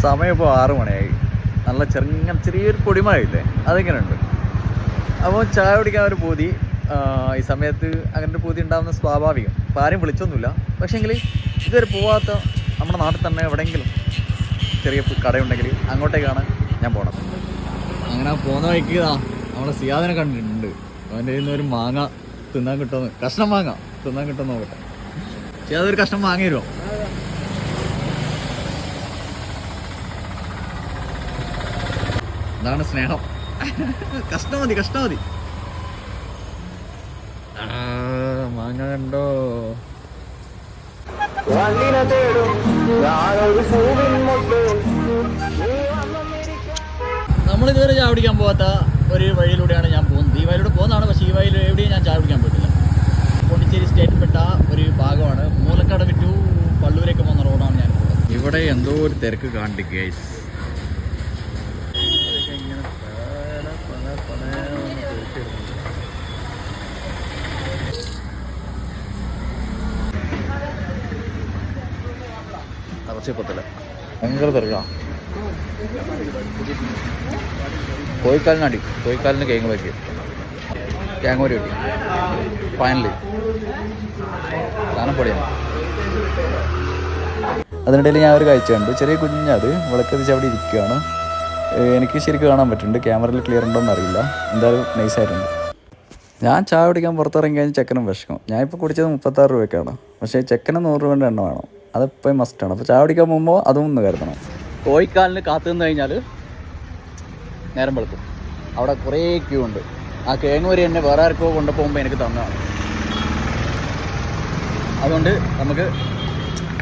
സമയം ഇപ്പോൾ 6 മണിയായി. നല്ല ചെറിയൊരു പൊടിമഴയില്ലേ, അതെങ്ങനെയുണ്ട്. അപ്പോൾ ചായ കുടിക്കാൻ ഒരു പൂതി ഈ സമയത്ത് അങ്ങനെ ഒരു പൂതി ഉണ്ടാകുന്ന സ്വാഭാവികം. ഇപ്പോൾ ആരും വിളിച്ചൊന്നുമില്ല. പക്ഷേങ്കിൽ ഇതുവരെ പോവാത്ത നമ്മുടെ നാട്ടിൽ തന്നെ എവിടെയെങ്കിലും ചെറിയ കടയുണ്ടെങ്കിൽ അങ്ങോട്ടേക്കാണ് ഞാൻ പോകണം. അങ്ങനെ പോകുന്ന വഴിക്ക് നമ്മുടെ സിയാദിനെ കണ്ടിട്ടുണ്ട്. അവൻ്റെ കയ്യിൽ നിന്ന് ഒരു മാങ്ങ തിന്നാൻ കിട്ടുമെന്ന്, കഷ്ണം മാങ്ങ തിന്നാൻ കിട്ടുമെന്ന് നോക്കട്ടെ. സിയാദ് ഒരു കഷ്ണം മാങ്ങ തരുമോ? അതാണ് സ്നേഹം. കഷ്ണം മതി. മാങ്ങ കണ്ടോ? നമ്മളിതുവരെ ചായ കുടിക്കാൻ പോകാത്ത ഒരു വഴിയിലൂടെയാണ് ഞാൻ പോകുന്നത്. ഈ വഴിയിലൂടെ പോകുന്നതാണ്, പക്ഷേ ഈ വഴിയിൽ എവിടെയും ഞാൻ ചായ കുടിക്കാൻ പോയിട്ടില്ല. പോണ്ടിച്ചേരി സ്റ്റേറ്റിൽപ്പെട്ട ഒരു ഭാഗമാണ്. മൂലക്കടവ് ടു പള്ളൂരേക്ക് പോകുന്ന റോഡാണ് ഞാൻ പോകുന്നത്. ഇവിടെ എന്തോ ഒരു തിരക്ക് കാണിക്കും ഗൈസ്. തറച്ചിപ്പത്തില്ല ഭയങ്കര തിരക്കാണ്. കോഴിക്കാലിന് കേങ്ങ് പറ്റി, കേങ്ങൂരി കിട്ടി. ഫൈനലി സാധനം പൊടിയാണ്. അതിനിടയിൽ ഞാൻ ഒരു കാഴ്ച കണ്ടു. ചെറിയ കുഞ്ഞത് വിളക്കത്തിച്ച് അവിടെ ഇരിക്കുകയാണ്. എനിക്ക് ശരിക്കും കാണാൻ പറ്റുന്നുണ്ട്. ക്യാമറയിൽ ക്ലിയർ ഉണ്ടോയെന്ന് അറിയില്ല. എന്തായാലും നൈസായിട്ടുണ്ട്. ഞാൻ ചായ കുടിക്കാൻ പുറത്തിറങ്ങി കഴിഞ്ഞാൽ ചെക്കനും വിഷക്കും. ഞാനിപ്പോൾ കുടിച്ചത് 36 രൂപയ്ക്കാണ്. പക്ഷേ ചെക്കന് 100 രൂപേൻ്റെ എണ്ണ വേണം. അതെപ്പോഴും മസ്റ്റാണ്. അപ്പോൾ ചായ കുടിക്കാൻ പോകുമ്പോൾ അതും ഒന്ന് കരുതണം. കോഴിക്കാലിന് കാത്തു നിന്ന് കഴിഞ്ഞാൽ നേരം വെളുക്കും. അവിടെ കുറേ ക്യൂ ഉണ്ട്. ആ കേങ്ങൂരി എന്നെ വേറെ ആർക്കോ കൊണ്ടുപോകുമ്പോൾ എനിക്ക് തന്നതാണ്. അതുകൊണ്ട് നമുക്ക്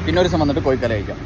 പിന്നൊരു ദിവസം വന്നിട്ട് കോഴിക്കാല കഴിക്കാം.